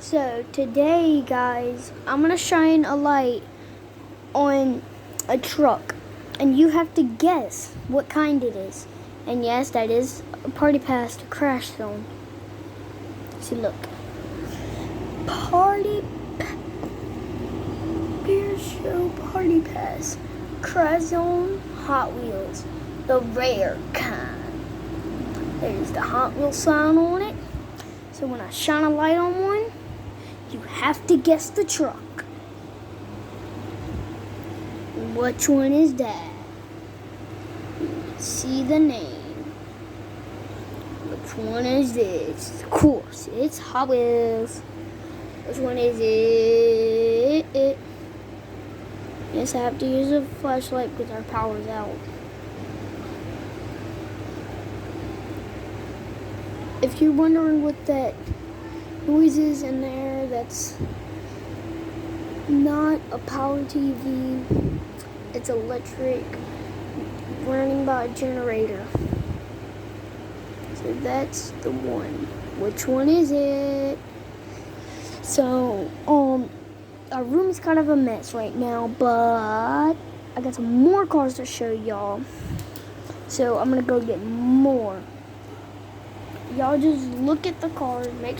So today, guys, I'm gonna shine a light on a truck, and you have to guess what kind it is. And yes, that is a Party Pass to Crash Zone. See, look, Beer Show Party Pass, Crash Zone, Hot Wheels, the rare kind. There's the Hot Wheels sign on it. So when I shine a light on one, you have to guess the truck. Which one is that? See the name. Which one is this? Of course, it's Hot Wheels. Which one is it? Yes, I have to use a flashlight because our power's out. If you're wondering what that noise is in there, that's not a power TV. It's electric, running by a generator. So that's the one. Which one is it? So, our room is kind of a mess right now, but I got some more cars to show y'all. So I'm gonna go get more. Y'all just look at the cars, make